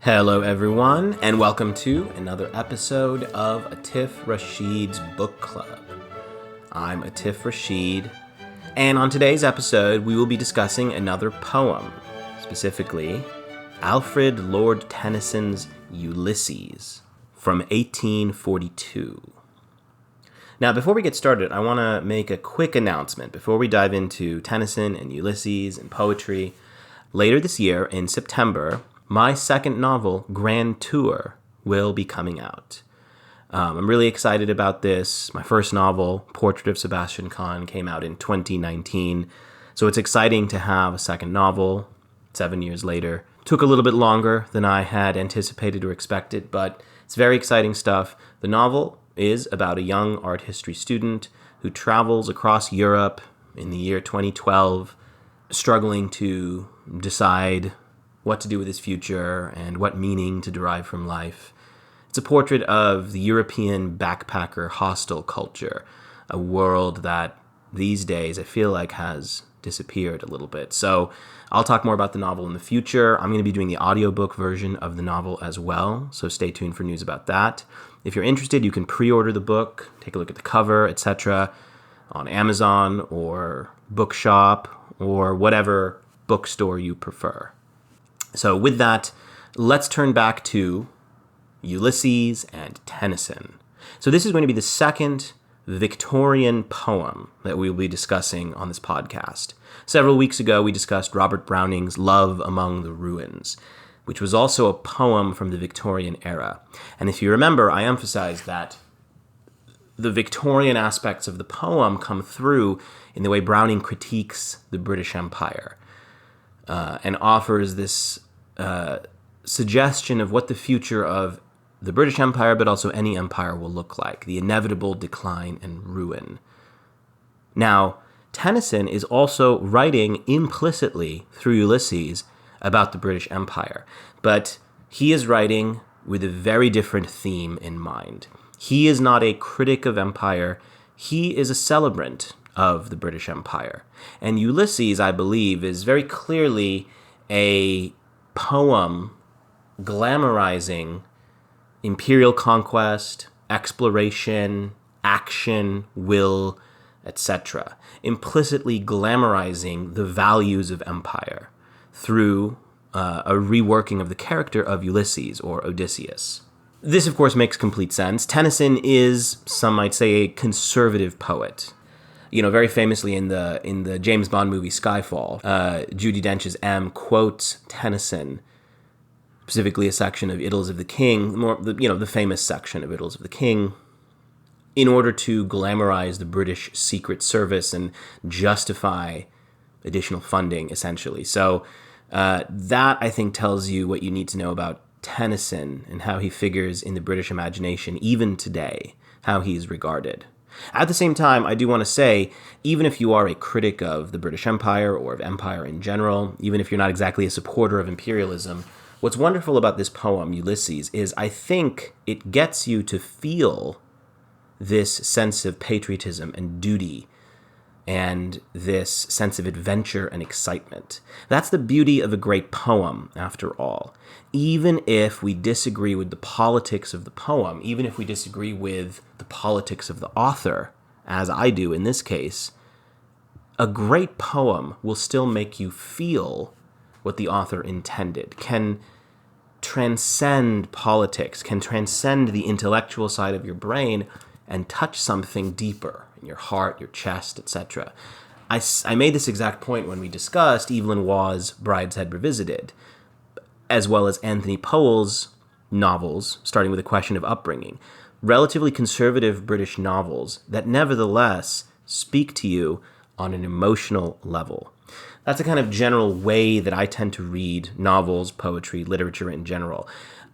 Hello, everyone, and welcome to another episode of Aatif Rashid's Book Club. I'm Aatif Rashid, and on today's episode, we will be discussing another poem, specifically Alfred Lord Tennyson's Ulysses from 1842. Now, before we get started, I want to make a quick announcement before we dive into Tennyson and Ulysses and poetry. Later this year, in September, my second novel, Grand Tour, will be coming out. I'm really excited about this. My first novel, Portrait of Sebastian Kahn, came out in 2019. So it's exciting to have a second novel 7 years later. Took a little bit longer than I had anticipated or expected, but it's very exciting stuff. The novel is about a young art history student who travels across Europe in the year 2012, struggling to decide what to do with his future and what meaning to derive from life. It's a portrait of the European backpacker hostel culture, a world that these days I feel like has disappeared a little bit. So I'll talk more about the novel in the future. I'm going to be doing the audiobook version of the novel as well, so stay tuned for news about that. If you're interested, you can pre-order the book, take a look at the cover, etc. on Amazon or Bookshop or whatever bookstore you prefer. So with that, let's turn back to Ulysses and Tennyson. So this is going to be the second Victorian poem that we will be discussing on this podcast. Several weeks ago, we discussed Robert Browning's Love Among the Ruins, which was also a poem from the Victorian era. And if you remember, I emphasized that the Victorian aspects of the poem come through in the way Browning critiques the British Empire and offers this suggestion of what the future of the British Empire, but also any empire, will look like, the inevitable decline and ruin. Now, Tennyson is also writing implicitly through Ulysses about the British Empire, but he is writing with a very different theme in mind. He is not a critic of empire, he is a celebrant of the British Empire. And Ulysses, I believe, is very clearly a poem glamorizing imperial conquest, exploration, action, will, etc., implicitly glamorizing the values of empire through a reworking of the character of Ulysses or Odysseus. This, of course, makes complete sense. Tennyson is, some might say, a conservative poet. You know, very famously in the James Bond movie Skyfall, Judi Dench's M quotes Tennyson, specifically a section of Idylls of the King, the famous section of Idylls of the King, in order to glamorize the British Secret Service and justify additional funding, essentially. So that, I think, tells you what you need to know about Tennyson and how he figures in the British imagination, even today, how he's regarded. At the same time, I do want to say, even if you are a critic of the British Empire or of empire in general, even if you're not exactly a supporter of imperialism, what's wonderful about this poem, Ulysses, is I think it gets you to feel this sense of patriotism and duty and this sense of adventure and excitement. That's the beauty of a great poem, after all. Even if we disagree with the politics of the poem, even if we disagree with the politics of the author, as I do in this case, a great poem will still make you feel what the author intended, can transcend politics, can transcend the intellectual side of your brain and touch something deeper in your heart, your chest, etc. I made this exact point when we discussed Evelyn Waugh's Brideshead Revisited, as well as Anthony Powell's novels, starting with a question of upbringing. Relatively conservative British novels that nevertheless speak to you on an emotional level. That's a kind of general way that I tend to read novels, poetry, literature in general.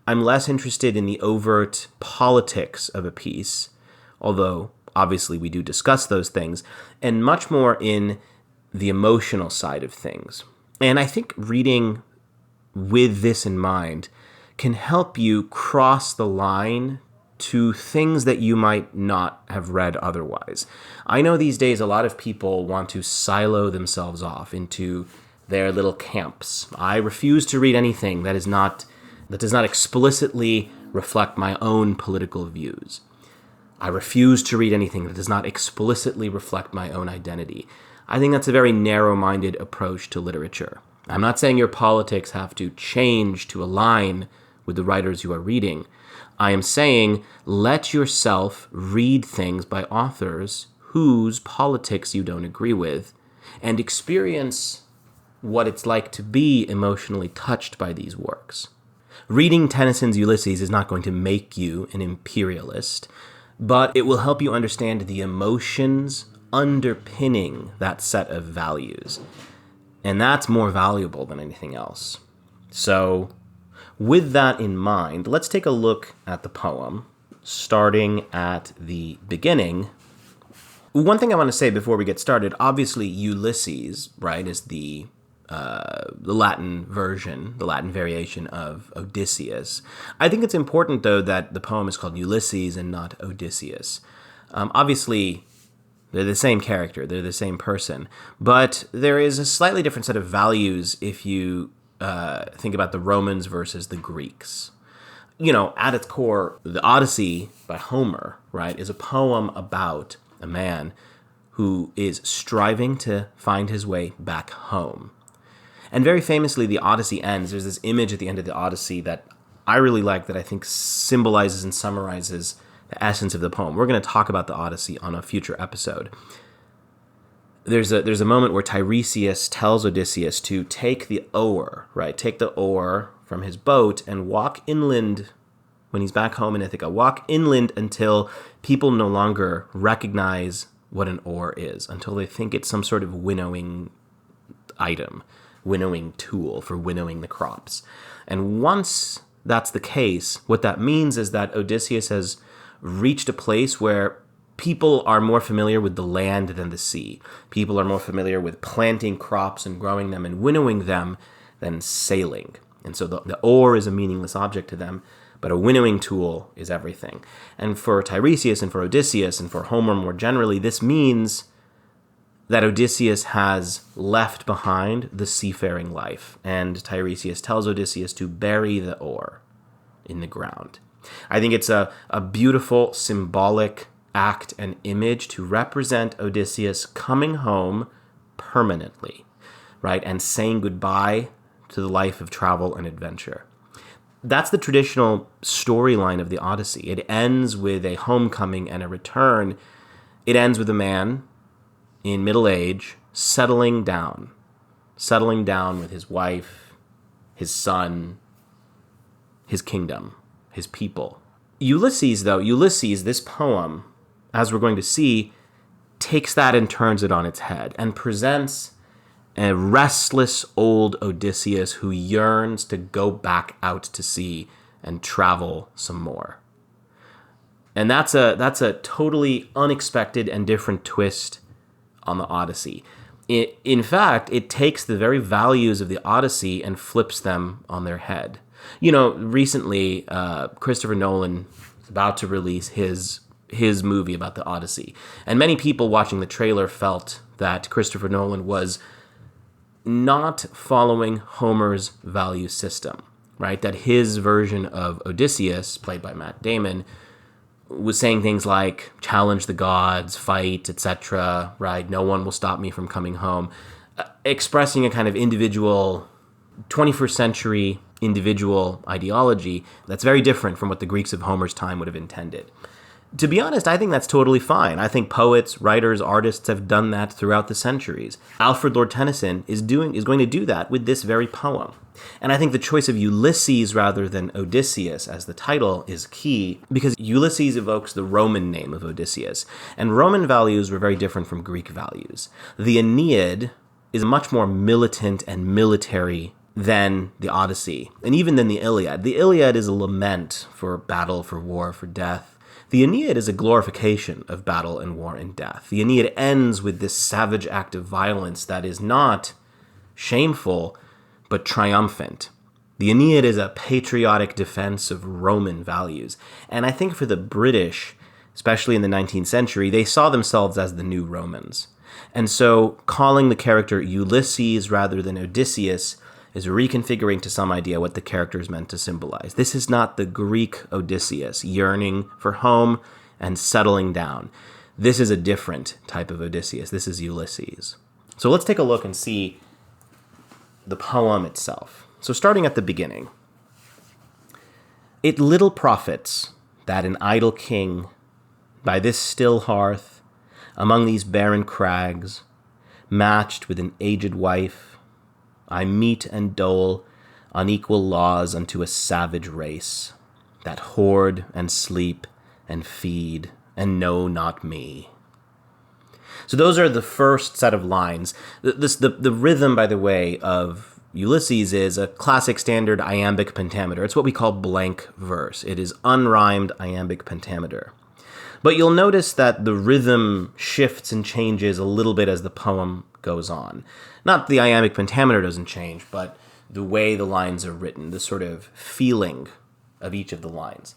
I'm less interested in the overt politics of a piece, although obviously we do discuss those things, and much more in the emotional side of things. And I think reading with this in mind can help you cross the line to things that you might not have read otherwise. I know these days a lot of people want to silo themselves off into their little camps. I refuse to read anything that is not that does not explicitly reflect my own political views. I refuse to read anything that does not explicitly reflect my own identity. I think that's a very narrow-minded approach to literature. I'm not saying your politics have to change to align with the writers you are reading. I am saying let yourself read things by authors whose politics you don't agree with and experience what it's like to be emotionally touched by these works. Reading Tennyson's Ulysses is not going to make you an imperialist, but it will help you understand the emotions underpinning that set of values. And that's more valuable than anything else. So, with that in mind, let's take a look at the poem, starting at the beginning. One thing I want to say before we get started, obviously Ulysses, right, is the Latin version, the Latin variation of Odysseus. I think it's important, though, that the poem is called Ulysses and not Odysseus. Obviously, they're the same character, they're the same person, but there is a slightly different set of values if you think about the Romans versus the Greeks. You know, at its core, the Odyssey by Homer, right, is a poem about a man who is striving to find his way back home. And very famously, the Odyssey ends. There's this image at the end of the Odyssey that I really like that I think symbolizes and summarizes the essence of the poem. We're going to talk about the Odyssey on a future episode. There's a moment where Tiresias tells Odysseus to take the oar, right? Take the oar from his boat and walk inland when he's back home in Ithaca. Walk inland until people no longer recognize what an oar is, until they think it's some sort of winnowing item, winnowing tool for winnowing the crops. And once that's the case, what that means is that Odysseus has reached a place where people are more familiar with the land than the sea. People are more familiar with planting crops and growing them and winnowing them than sailing. And so the oar is a meaningless object to them, but a winnowing tool is everything. And for Tiresias and for Odysseus and for Homer more generally, this means that Odysseus has left behind the seafaring life, and Tiresias tells Odysseus to bury the oar in the ground. I think it's a beautiful symbolic act and image to represent Odysseus coming home permanently, right, and saying goodbye to the life of travel and adventure. That's the traditional storyline of the Odyssey. It ends with a homecoming and a return. It ends with a man in middle age, settling down with his wife, his son, his kingdom, his people. Ulysses, this poem, as we're going to see, takes that and turns it on its head and presents a restless old Odysseus who yearns to go back out to sea and travel some more. And that's a totally unexpected and different twist on the Odyssey. In fact, it takes the very values of the Odyssey and flips them on their head. You know, recently, Christopher Nolan is about to release his movie about the Odyssey. And many people watching the trailer felt that Christopher Nolan was not following Homer's value system, right? That his version of Odysseus, played by Matt Damon, was saying things like challenge the gods, fight, etc., right? No one will stop me from coming home, expressing a kind of individual 21st century individual ideology that's very different from what the Greeks of Homer's time would have intended. To be honest, I think that's totally fine. I think poets, writers, artists have done that throughout the centuries. Alfred Lord Tennyson is going to do that with this very poem. And I think the choice of Ulysses rather than Odysseus as the title is key because Ulysses evokes the Roman name of Odysseus. And Roman values were very different from Greek values. The Aeneid is much more militant and military than the Odyssey, and even than the Iliad. The Iliad is a lament for battle, for war, for death. The Aeneid is a glorification of battle and war and death. The Aeneid ends with this savage act of violence that is not shameful, but triumphant. The Aeneid is a patriotic defense of Roman values. And I think for the British, especially in the 19th century, they saw themselves as the new Romans. And so calling the character Ulysses rather than Odysseus is reconfiguring to some idea what the character is meant to symbolize. This is not the Greek Odysseus yearning for home and settling down. This is a different type of Odysseus. This is Ulysses. So let's take a look and see the poem itself. So starting at the beginning. It little profits that an idle king, by this still hearth, among these barren crags, matched with an aged wife, I mete and dole unequal laws unto a savage race, that hoard and sleep and feed and know not me. So those are the first set of lines. The rhythm, by the way, of Ulysses is a classic standard iambic pentameter. It's what we call blank verse. It is unrhymed iambic pentameter. But you'll notice that the rhythm shifts and changes a little bit as the poem goes on. Not the iambic pentameter doesn't change, but the way the lines are written, the sort of feeling of each of the lines.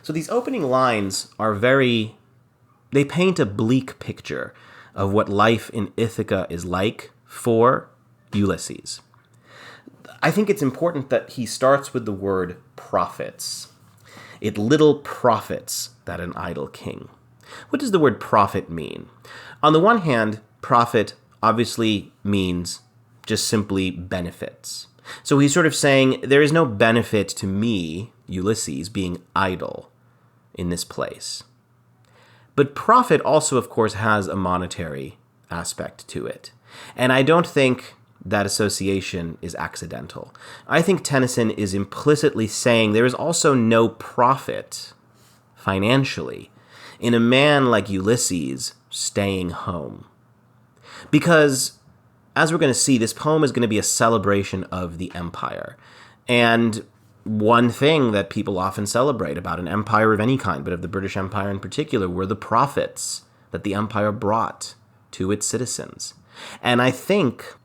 So these opening lines are they paint a bleak picture of what life in Ithaca is like for Ulysses. I think it's important that he starts with the word profits. It little profits that an idle king. What does the word profit mean? On the one hand, profit obviously means just simply benefits. So he's sort of saying, there is no benefit to me, Ulysses, being idle in this place. But profit also, of course, has a monetary aspect to it. And I don't think that association is accidental. I think Tennyson is implicitly saying there is also no profit financially in a man like Ulysses staying home. Because, as we're going to see, this poem is going to be a celebration of the empire. And one thing that people often celebrate about an empire of any kind, but of the British Empire in particular, were the profits that the empire brought to its citizens. And I think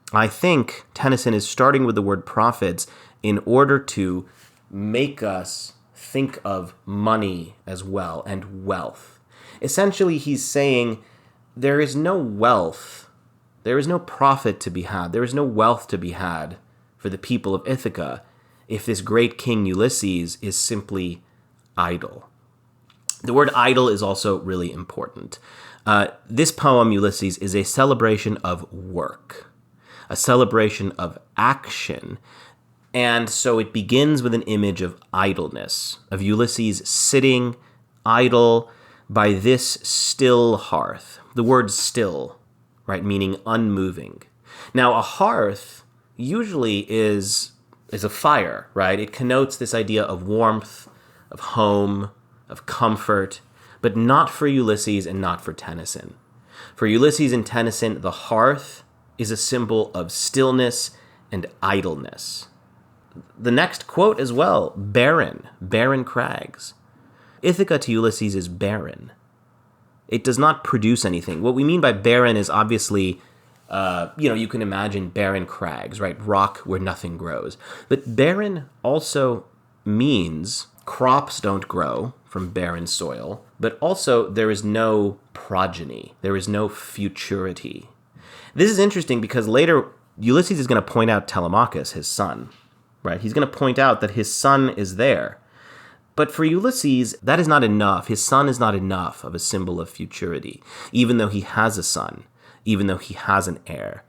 Tennyson is starting with the word profits in order to make us think of money as well and wealth. Essentially, he's saying there is no wealth, there is no profit to be had, there is no wealth to be had for the people of Ithaca if this great king Ulysses is simply idle. The word idle is also really important. This poem, Ulysses, is a celebration of work, a celebration of action. And so it begins with an image of idleness, of Ulysses sitting idle by this still hearth. The word still, right, meaning unmoving. Now, a hearth usually is a fire, right? It connotes this idea of warmth, of home, of comfort, but not for Ulysses and not for Tennyson. For Ulysses and Tennyson, the hearth is a symbol of stillness and idleness. The next quote as well, barren crags. Ithaca to Ulysses is barren. It does not produce anything. What we mean by barren is obviously, you can imagine barren crags, right? Rock where nothing grows. But barren also means crops don't grow from barren soil, but also there is no progeny. There is no futurity. This is interesting because later Ulysses is going to point out Telemachus, his son, right? He's going to point out that his son is there. But for Ulysses, that is not enough. His son is not enough of a symbol of futurity, even though he has a son, even though he has an heir.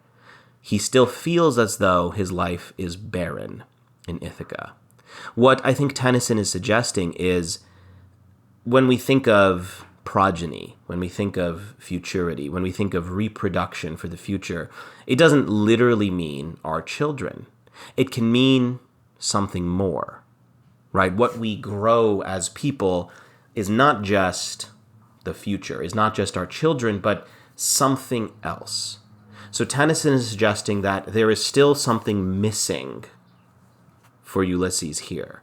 He still feels as though his life is barren in Ithaca. What I think Tennyson is suggesting is when we think of progeny, when we think of futurity, when we think of reproduction for the future, it doesn't literally mean our children. It can mean something more, right? What we grow as people is not just the future, is not just our children, but something else. So Tennyson is suggesting that there is still something missing for Ulysses here.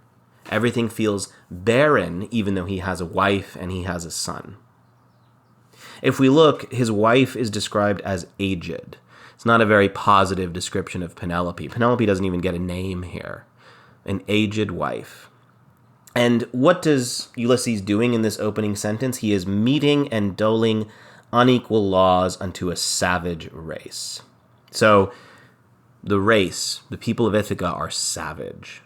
Everything feels barren, even though he has a wife and he has a son. If we look, his wife is described as aged. It's not a very positive description of Penelope. Penelope doesn't even get a name here. An aged wife. And what does Ulysses doing in this opening sentence? He is meting and doling unequal laws unto a savage race. So the race, the people of Ithaca are savage.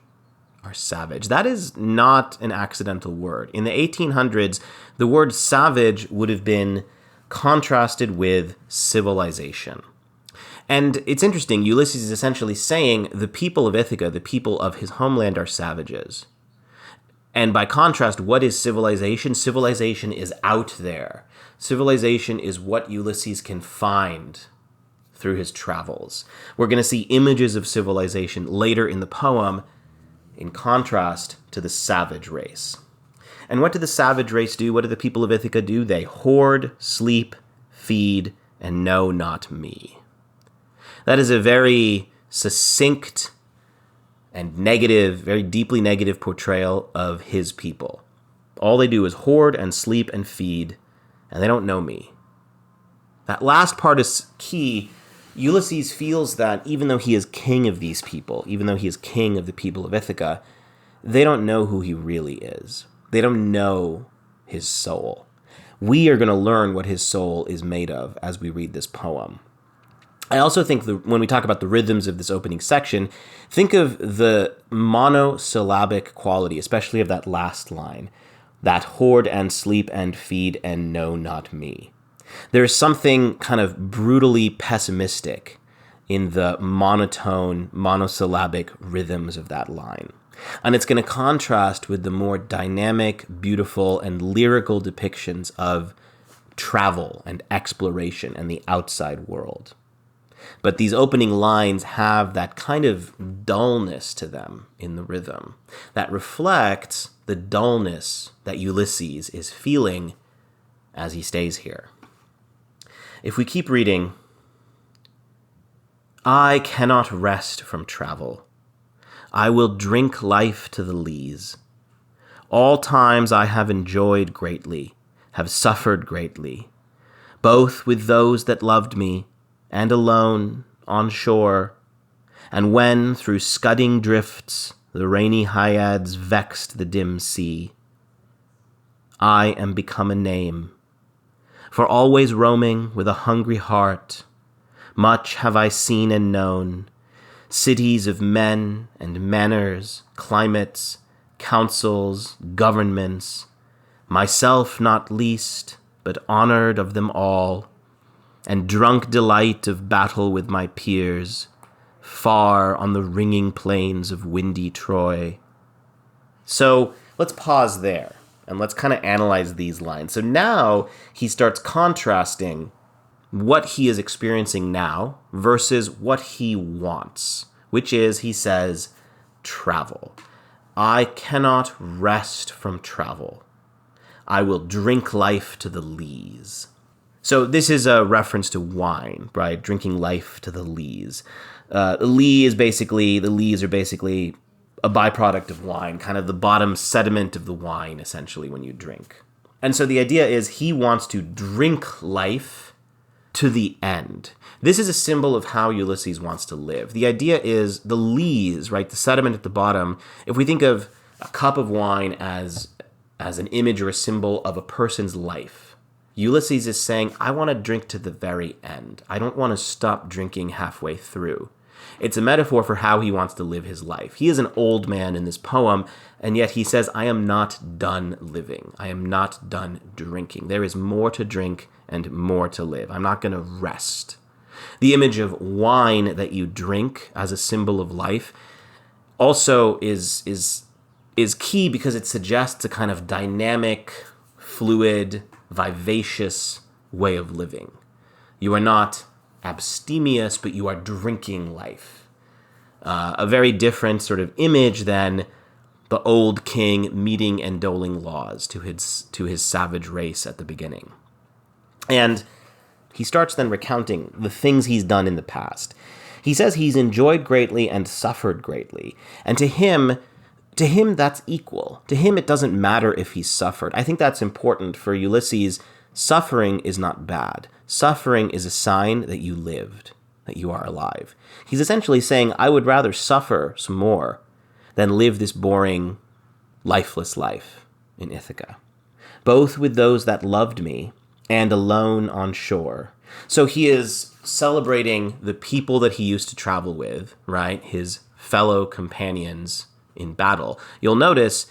That is not an accidental word. In the 1800s, the word savage would have been contrasted with civilization. And it's interesting, Ulysses is essentially saying the people of Ithaca, the people of his homeland, are savages. And by contrast, what is civilization? Civilization is out there. Civilization is what Ulysses can find through his travels. We're going to see images of civilization later in the poem, in contrast to the savage race. And what did the savage race do? What do the people of Ithaca do? They hoard, sleep, feed, and know not me. That is a very succinct and negative, very deeply negative portrayal of his people. All they do is hoard and sleep and feed, and they don't know me. That last part is key. Ulysses feels that even though he is king of these people, even though he is king of the people of Ithaca, they don't know who he really is. They don't know his soul. We are going to learn what his soul is made of as we read this poem. I also think when we talk about the rhythms of this opening section, think of the monosyllabic quality, especially of that last line, that hoard and sleep and feed and know not me. There's something kind of brutally pessimistic in the monotone, monosyllabic rhythms of that line. And it's going to contrast with the more dynamic, beautiful, and lyrical depictions of travel and exploration and the outside world. But these opening lines have that kind of dullness to them in the rhythm that reflects the dullness that Ulysses is feeling as he stays here. If we keep reading, I cannot rest from travel. I will drink life to the lees. All times I have enjoyed greatly, have suffered greatly, both with those that loved me, and alone on shore, and when through scudding drifts the rainy hyads vexed the dim sea. I am become a name, for always roaming with a hungry heart, much have I seen and known, cities of men and manners, climates, councils, governments, myself not least, but honored of them all, and drunk delight of battle with my peers, far on the ringing plains of windy Troy. So let's pause there, and let's kind of analyze these lines. So now he starts contrasting what he is experiencing now versus what he wants, which is, he says, travel. I cannot rest from travel. I will drink life to the lees. So this is a reference to wine, right? Drinking life to the lees. The lees are basically a byproduct of wine, kind of the bottom sediment of the wine, essentially, when you drink. And so the idea is he wants to drink life to the end. This is a symbol of how Ulysses wants to live. The idea is the lees, right, the sediment at the bottom. If we think of a cup of wine as an image or a symbol of a person's life, Ulysses is saying, I want to drink to the very end. I don't want to stop drinking halfway through. It's a metaphor for how he wants to live his life. He is an old man in this poem, and yet he says, I am not done living. I am not done drinking. There is more to drink and more to live. I'm not going to rest. The image of wine that you drink as a symbol of life also is key because it suggests a kind of dynamic, fluid, vivacious way of living. You are not abstemious, but you are drinking life. A very different sort of image than the old king meeting and doling laws to his savage race at the beginning. And he starts then recounting the things he's done in the past. He says he's enjoyed greatly and suffered greatly. And to him, that's equal. To him, it doesn't matter if he's suffered. I think that's important for Ulysses. Suffering is not bad. Suffering is a sign that you lived, that you are alive. He's essentially saying, I would rather suffer some more than live this boring, lifeless life in Ithaca, both with those that loved me and alone on shore. So he is celebrating the people that he used to travel with, right? His fellow companions in battle. You'll notice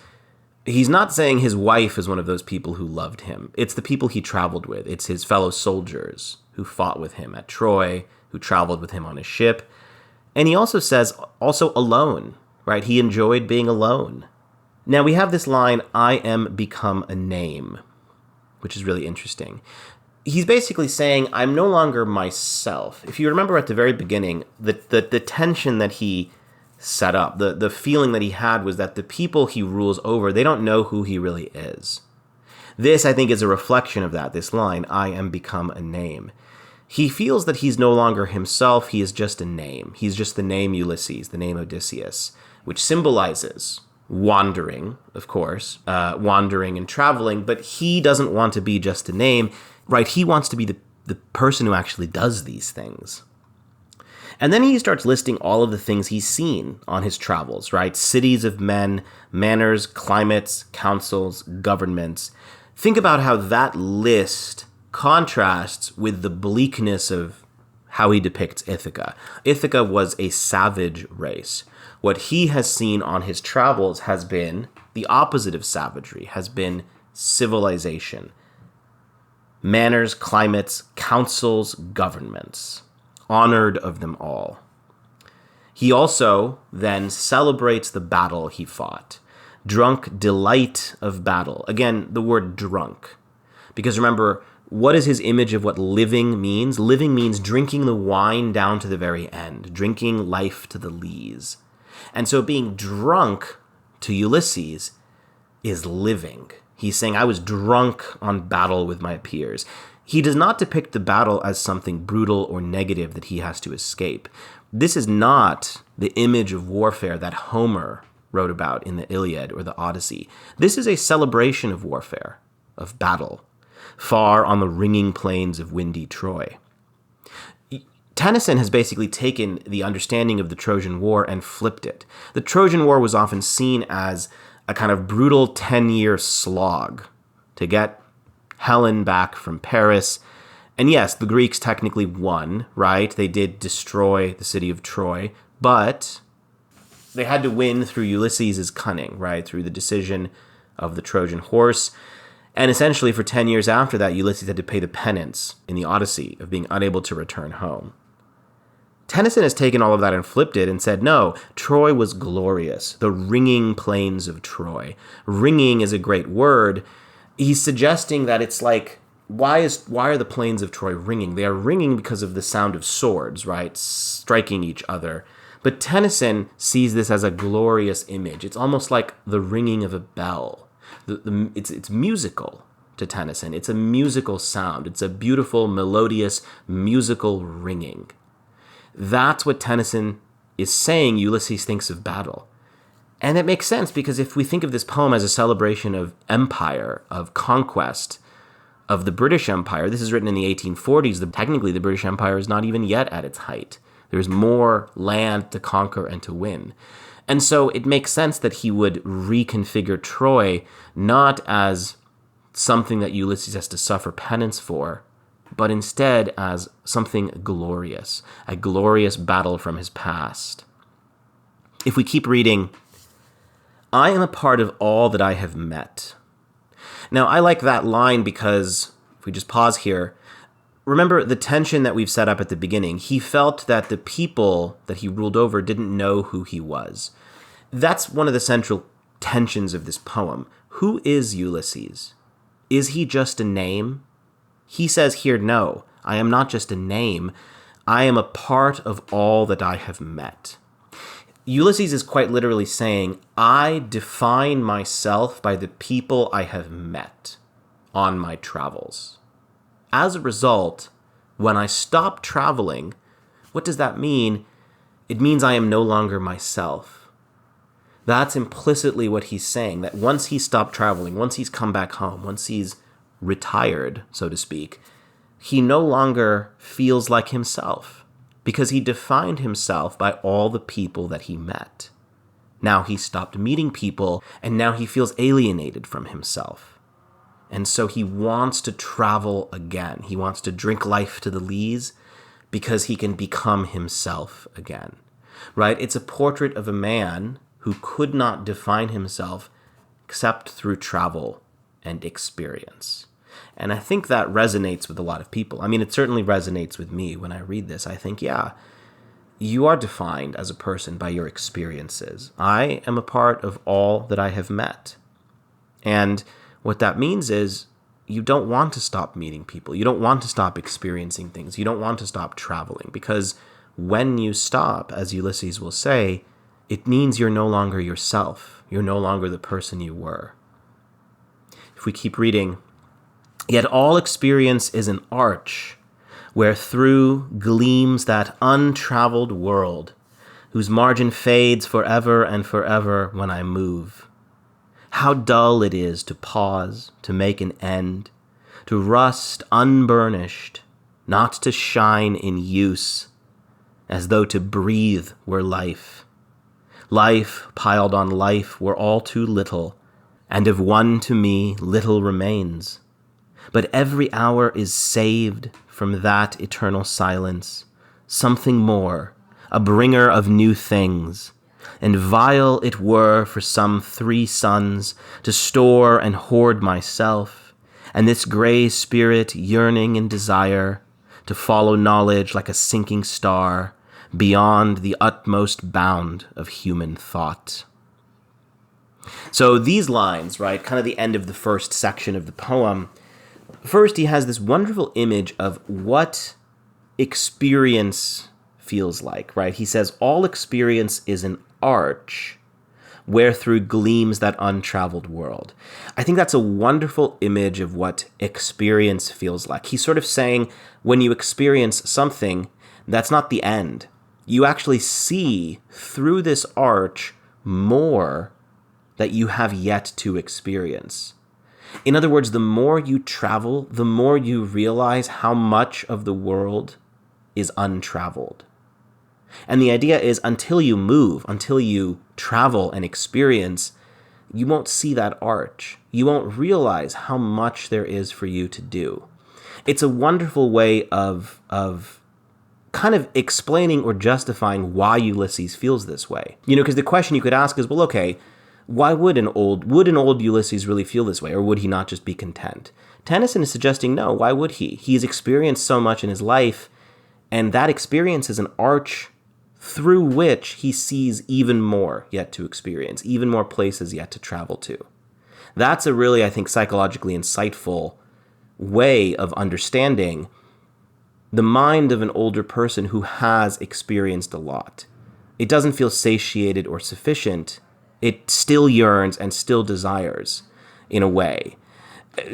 he's not saying his wife is one of those people who loved him. It's the people he traveled with. It's his fellow soldiers who fought with him at Troy, who traveled with him on his ship. And he also says, also alone, right? He enjoyed being alone. Now we have this line, I am become a name, which is really interesting. He's basically saying, I'm no longer myself. If you remember at the very beginning, the tension that he set up, the feeling that he had was that the people he rules over, they don't know who he really is. This, I think, is a reflection of that, this line, I am become a name. He feels that he's no longer himself, he is just a name. He's just the name Ulysses, the name Odysseus, which symbolizes wandering, of course, wandering and traveling, but he doesn't want to be just a name, right? He wants to be the person who actually does these things. And then he starts listing all of the things he's seen on his travels, right? Cities of men, manners, climates, councils, governments. Think about how that list contrasts with the bleakness of how he depicts Ithaca. Ithaca was a savage race. What he has seen on his travels has been the opposite of savagery, has been civilization. Manners, climates, councils, governments. Honored of them all. He also then celebrates the battle he fought. Drunk delight of battle. Again, the word drunk. Because remember, what is his image of what living means? Living means drinking the wine down to the very end, drinking life to the lees. And so being drunk to Ulysses is living. He's saying, I was drunk on battle with my peers. He does not depict the battle as something brutal or negative that he has to escape. This is not the image of warfare that Homer wrote about in the Iliad or the Odyssey. This is a celebration of warfare, of battle, far on the ringing plains of windy Troy. Tennyson has basically taken the understanding of the Trojan War and flipped it. The Trojan War was often seen as a kind of brutal 10-year slog to get Helen back from Paris. And yes, the Greeks technically won, right? They did destroy the city of Troy, but they had to win through Ulysses' cunning, right? Through the decision of the Trojan horse. And essentially for 10 years after that, Ulysses had to pay the penance in the Odyssey of being unable to return home. Tennyson has taken all of that and flipped it and said, no, Troy was glorious. The ringing plains of Troy. Ringing is a great word. He's suggesting that it's like, why are the plains of Troy ringing? They are ringing because of the sound of swords, right? Striking each other. But Tennyson sees this as a glorious image. It's almost like the ringing of a bell. It's musical to Tennyson. It's a musical sound. It's a beautiful, melodious, musical ringing. That's what Tennyson is saying Ulysses thinks of battle. And it makes sense because if we think of this poem as a celebration of empire, of conquest, of the British Empire, this is written in the 1840s. Technically, the British Empire is not even yet at its height. There's more land to conquer and to win. And so it makes sense that he would reconfigure Troy not as something that Ulysses has to suffer penance for, but instead as something glorious, a glorious battle from his past. If we keep reading, I am a part of all that I have met. Now, I like that line because, if we just pause here, remember the tension that we've set up at the beginning. He felt that the people that he ruled over didn't know who he was. That's one of the central tensions of this poem. Who is Ulysses? Is he just a name? He says here, no, I am not just a name. I am a part of all that I have met. Ulysses is quite literally saying, I define myself by the people I have met on my travels. As a result, when I stop traveling, what does that mean? It means I am no longer myself. That's implicitly what he's saying, that once he stopped traveling, once he's come back home, once he's retired, so to speak, he no longer feels like himself because he defined himself by all the people that he met. Now he stopped meeting people, and now he feels alienated from himself. And so he wants to travel again. He wants to drink life to the lees because he can become himself again, right? It's a portrait of a man who could not define himself except through travel and experience. And I think that resonates with a lot of people. I mean, it certainly resonates with me when I read this. I think, yeah, you are defined as a person by your experiences. I am a part of all that I have met. And what that means is you don't want to stop meeting people. You don't want to stop experiencing things. You don't want to stop traveling, because when you stop, as Ulysses will say, it means you're no longer yourself. You're no longer the person you were. If we keep reading, yet all experience is an arch where through gleams that untraveled world, whose margin fades forever and forever when I move. How dull it is to pause, to make an end, to rust unburnished, not to shine in use, as though to breathe were life. Life piled on life were all too little, and of one to me little remains. But every hour is saved from that eternal silence, something more, a bringer of new things. And vile it were for some 3 suns to store and hoard myself, and this gray spirit yearning in desire to follow knowledge like a sinking star beyond the utmost bound of human thought. So these lines, right, kind of the end of the first section of the poem, first he has this wonderful image of what experience feels like, right? He says, all experience is an arch where through gleams that untraveled world. I think that's a wonderful image of what experience feels like. He's sort of saying, when you experience something, that's not the end. You actually see through this arch more that you have yet to experience. In other words, the more you travel, the more you realize how much of the world is untraveled. And the idea is, until you move, until you travel and experience, you won't see that arch. You won't realize how much there is for you to do. It's a wonderful way of kind of explaining or justifying why Ulysses feels this way. You know, because the question you could ask is, well, okay, why would an old Ulysses really feel this way, or would he not just be content? Tennyson is suggesting, no, why would he? He's experienced so much in his life, and that experience is an arch through which he sees even more yet to experience, even more places yet to travel to. That's a really, I think, psychologically insightful way of understanding the mind of an older person who has experienced a lot. It doesn't feel satiated or sufficient. It still yearns and still desires, in a way.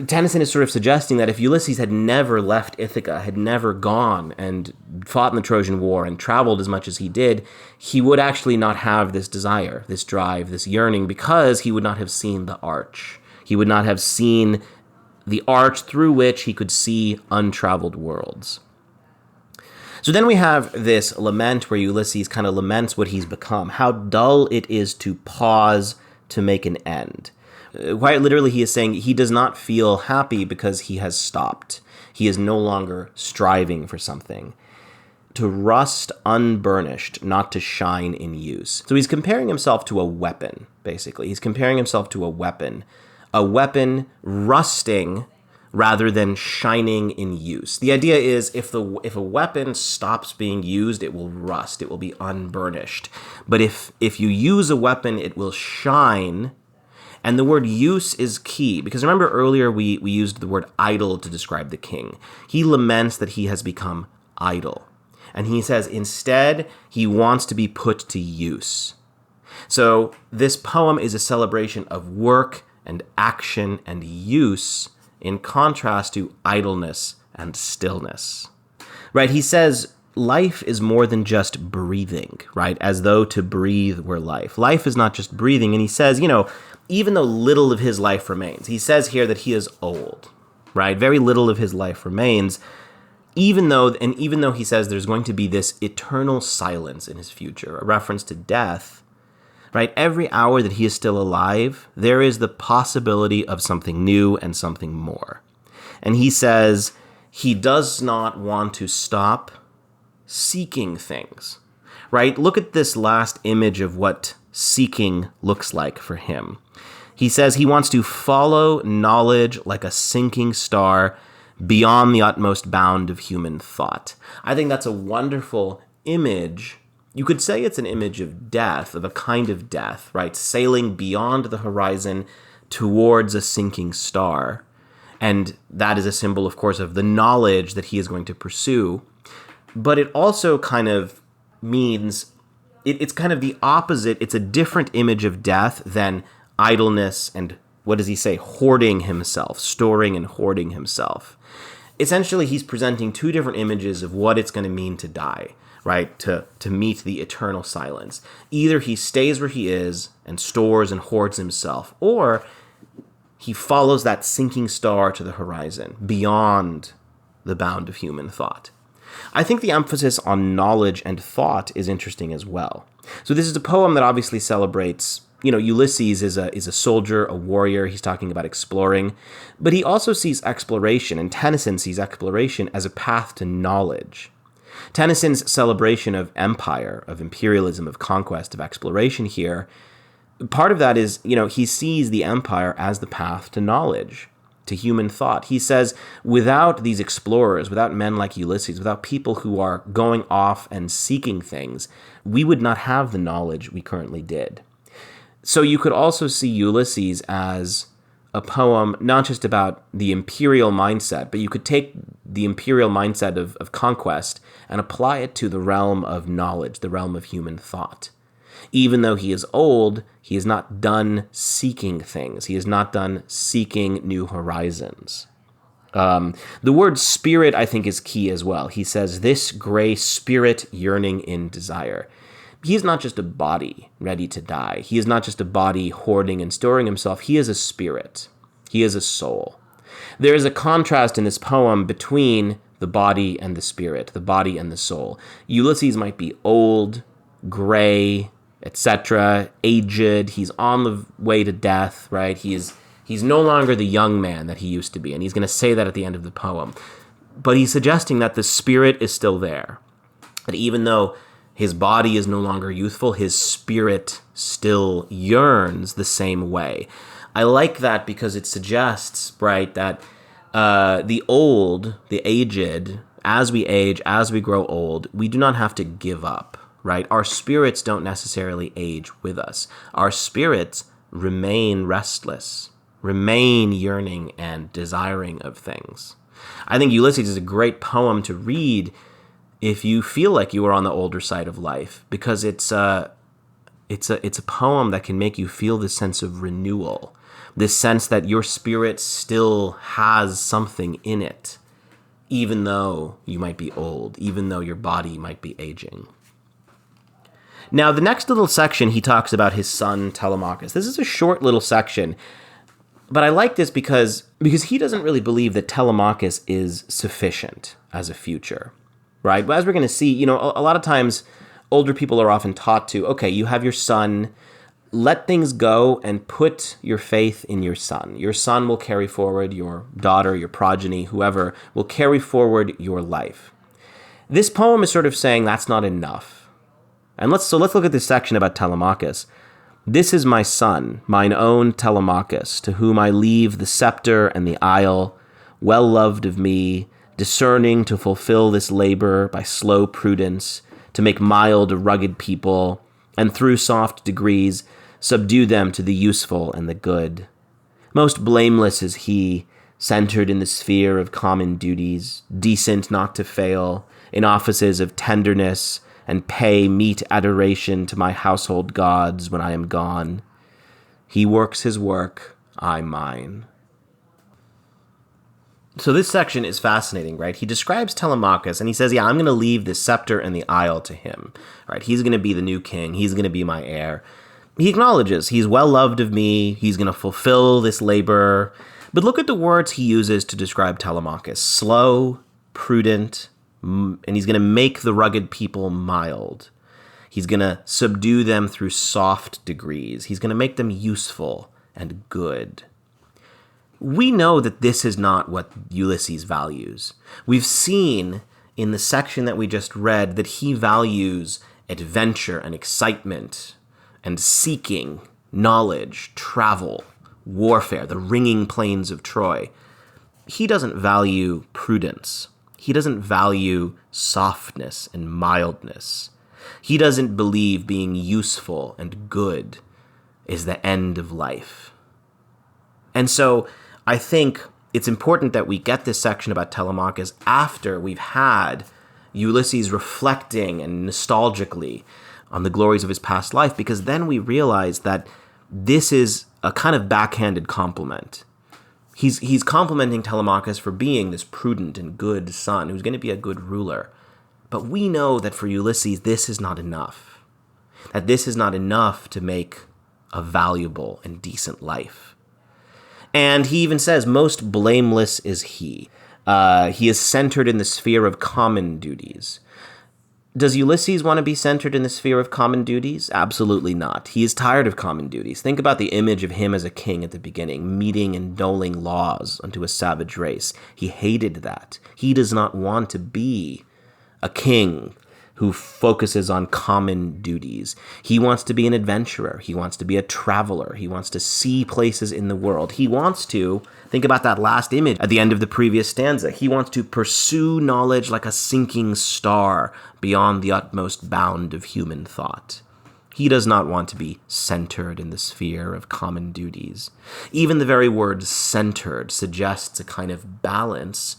Tennyson is sort of suggesting that if Ulysses had never left Ithaca, had never gone and fought in the Trojan War and traveled as much as he did, he would actually not have this desire, this drive, this yearning, because he would not have seen the arch. He would not have seen the arch through which he could see untraveled worlds. So then we have this lament where Ulysses kind of laments what he's become, how dull it is to pause to make an end. Quite literally, he is saying he does not feel happy because he has stopped. He is no longer striving for something. To rust unburnished, not to shine in use. So he's comparing himself to a weapon, basically. He's comparing himself to a weapon rusting rather than shining in use. The idea is if a weapon stops being used, it will rust, it will be unburnished. But if you use a weapon, it will shine. And the word use is key, because remember earlier we used the word idle to describe the king. He laments that he has become idle. And he says instead he wants to be put to use. So this poem is a celebration of work and action and use, in contrast to idleness and stillness. Right? He says life is more than just breathing, right? As though to breathe were life. Life is not just breathing. And he says, even though little of his life remains, he says here that he is old, right? Very little of his life remains, even though he says there's going to be this eternal silence in his future, a reference to death. right? Every hour that he is still alive, there is the possibility of something new and something more. And he says he does not want to stop seeking things, right? Look at this last image of what seeking looks like for him. He says he wants to follow knowledge like a sinking star beyond the utmost bound of human thought. I think that's a wonderful image. You could say it's an image of death, of a kind of death, right? Sailing beyond the horizon towards a sinking star. And that is a symbol, of course, of the knowledge that he is going to pursue. But it also kind of means, it's kind of the opposite. It's a different image of death than idleness and, what does he say, hoarding himself, storing and hoarding himself. Essentially, he's presenting two different images of what it's going to mean to die, right? To meet the eternal silence. Either he stays where he is and stores and hoards himself, or he follows that sinking star to the horizon, beyond the bound of human thought. I think the emphasis on knowledge and thought is interesting as well. So this is a poem that obviously celebrates, Ulysses is a soldier, a warrior. He's talking about exploring, but he also sees exploration, and Tennyson sees exploration as a path to knowledge. Tennyson's celebration of empire, of imperialism, of conquest, of exploration here, part of that is, he sees the empire as the path to knowledge, to human thought. He says, without these explorers, without men like Ulysses, without people who are going off and seeking things, we would not have the knowledge we currently did. So you could also see Ulysses as a poem not just about the imperial mindset, but you could take the imperial mindset of conquest and apply it to the realm of knowledge, the realm of human thought. Even though he is old, he is not done seeking things. He is not done seeking new horizons. The word spirit, I think, is key as well. He says, this gray spirit yearning in desire. He is not just a body ready to die. He is not just a body hoarding and storing himself. He is a spirit. He is a soul. There is a contrast in this poem between the body and the spirit, the body and the soul. Ulysses might be old, gray, etc., aged. He's on the way to death, right? He's no longer the young man that he used to be, and he's going to say that at the end of the poem. But he's suggesting that the spirit is still there, that even though his body is no longer youthful, his spirit still yearns the same way. I like that because it suggests, right, that the old, the aged, as we age, as we grow old, we do not have to give up, right? Our spirits don't necessarily age with us. Our spirits remain restless, remain yearning and desiring of things. I think Ulysses is a great poem to read if you feel like you are on the older side of life, because it's a poem that can make you feel this sense of renewal, this sense that your spirit still has something in it, even though you might be old, even though your body might be aging. Now, the next little section, he talks about his son Telemachus. This is a short little section, but I like this because he doesn't really believe that Telemachus is sufficient as a future. Right? But as we're going to see, a lot of times older people are often taught to, okay, you have your son, let things go and put your faith in your son. Your son will carry forward, your daughter, your progeny, whoever will carry forward your life. This poem is sort of saying that's not enough. And let's look at this section about Telemachus. This is my son, mine own Telemachus, to whom I leave the scepter and the isle, well loved of me, discerning to fulfill this labor by slow prudence, to make mild a rugged people, and through soft degrees subdue them to the useful and the good. Most blameless is he, centered in the sphere of common duties, decent not to fail, in offices of tenderness, and pay meet adoration to my household gods when I am gone. He works his work, I mine. So this section is fascinating, right? He describes Telemachus, and he says, I'm going to leave the scepter and the isle to him, right? He's going to be the new king. He's going to be my heir. He acknowledges he's well loved of me. He's going to fulfill this labor. But look at the words he uses to describe Telemachus. Slow, prudent, and he's going to make the rugged people mild. He's going to subdue them through soft degrees. He's going to make them useful and good. We know that this is not what Ulysses values. We've seen in the section that we just read that he values adventure and excitement and seeking, knowledge, travel, warfare, the ringing plains of Troy. He doesn't value prudence. He doesn't value softness and mildness. He doesn't believe being useful and good is the end of life. And so I think it's important that we get this section about Telemachus after we've had Ulysses reflecting and nostalgically on the glories of his past life, because then we realize that this is a kind of backhanded compliment. He's complimenting Telemachus for being this prudent and good son who's going to be a good ruler. But we know that for Ulysses, this is not enough. That this is not enough to make a valuable and decent life. And he even says, most blameless is he. He is centered in the sphere of common duties. Does Ulysses want to be centered in the sphere of common duties? Absolutely not. He is tired of common duties. Think about the image of him as a king at the beginning, meting and doling laws unto a savage race. He hated that. He does not want to be a king who focuses on common duties. He wants to be an adventurer. He wants to be a traveler. He wants to see places in the world. He wants to, think about that last image at the end of the previous stanza. He wants to pursue knowledge like a sinking star beyond the utmost bound of human thought. He does not want to be centered in the sphere of common duties. Even the very word centered suggests a kind of balance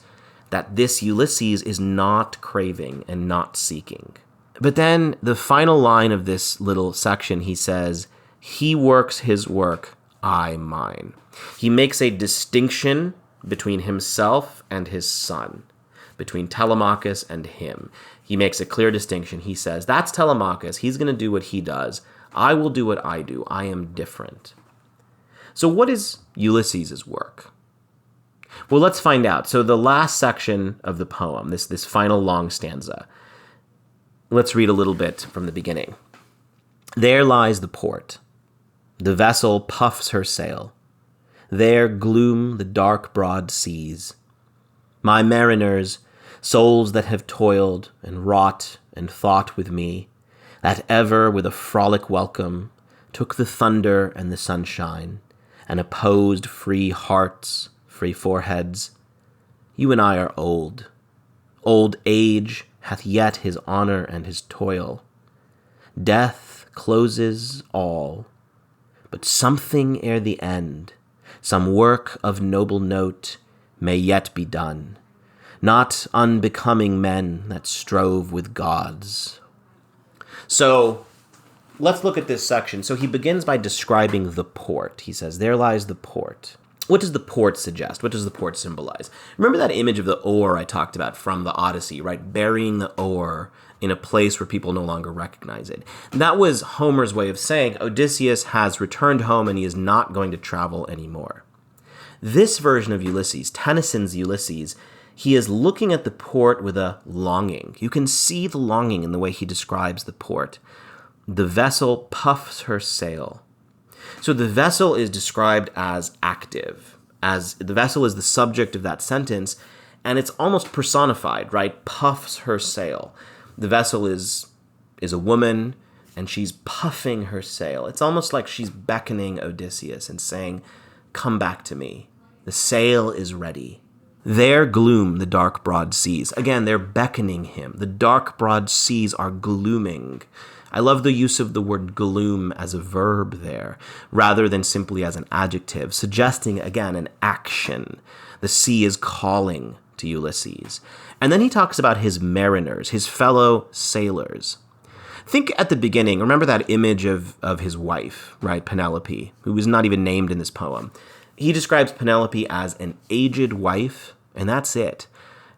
that this Ulysses is not craving and not seeking. But then the final line of this little section, he says, he works his work, I mine. He makes a distinction between himself and his son, between Telemachus and him. He makes a clear distinction. He says, that's Telemachus. He's going to do what he does. I will do what I do. I am different. So what is Ulysses' work? Well, let's find out. So the last section of the poem, this final long stanza, let's read a little bit from the beginning. There lies the port. The vessel puffs her sail. There gloom the dark broad seas. My mariners, souls that have toiled and wrought and thought with me, that ever with a frolic welcome took the thunder and the sunshine, and opposed free hearts, free foreheads. You and I are old. Old age hath yet his honor and his toil. Death closes all, but something ere the end, some work of noble note may yet be done, not unbecoming men that strove with gods. So let's look at this section. So he begins by describing the port. He says, there lies the port. What does the port suggest? What does the port symbolize? Remember that image of the oar I talked about from the Odyssey, right? Burying the oar in a place where people no longer recognize it. That was Homer's way of saying Odysseus has returned home and he is not going to travel anymore. This version of Ulysses, Tennyson's Ulysses, he is looking at the port with a longing. You can see the longing in the way he describes the port. The vessel puffs her sail. So the vessel is described as active, as the vessel is the subject of that sentence, and it's almost personified, right? Puffs her sail. The vessel is a woman, and she's puffing her sail. It's almost like she's beckoning Odysseus and saying, come back to me. The sail is ready. There gloom the dark broad seas. Again, they're beckoning him. The dark broad seas are glooming. I love the use of the word gloom as a verb there, rather than simply as an adjective, suggesting, again, an action. The sea is calling to Ulysses. And then he talks about his mariners, his fellow sailors. Think at the beginning, remember that image of his wife, right, Penelope, who was not even named in this poem. He describes Penelope as an aged wife, and that's it.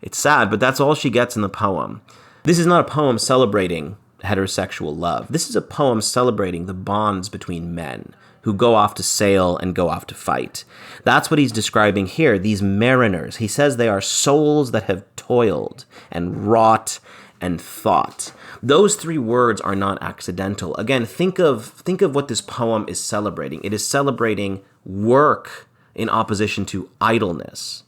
It's sad, but that's all she gets in the poem. This is not a poem celebrating heterosexual love. This is a poem celebrating the bonds between men who go off to sail and go off to fight. That's what he's describing here, these mariners. He says they are souls that have toiled and wrought and thought. Those three words are not accidental. Again, think of what this poem is celebrating. It is celebrating work in opposition to idleness.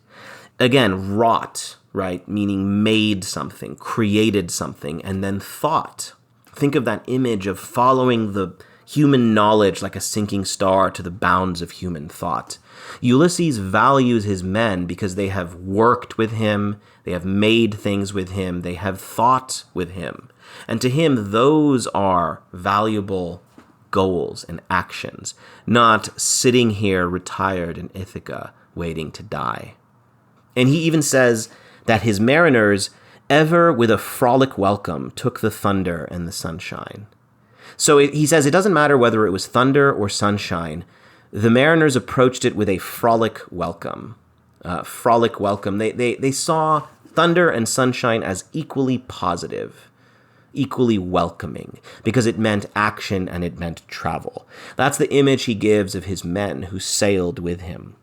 Again, wrought, right? Meaning made something, created something, and then thought. Think of that image of following the human knowledge like a sinking star to the bounds of human thought. Ulysses values his men because they have worked with him, they have made things with him, they have thought with him. And to him, those are valuable goals and actions, not sitting here retired in Ithaca waiting to die. And he even says that his mariners, ever with a frolic welcome, took the thunder and the sunshine. So he says it doesn't matter whether it was thunder or sunshine. The mariners approached it with a frolic welcome. They saw thunder and sunshine as equally positive, equally welcoming, because it meant action and it meant travel. That's the image he gives of his men who sailed with him.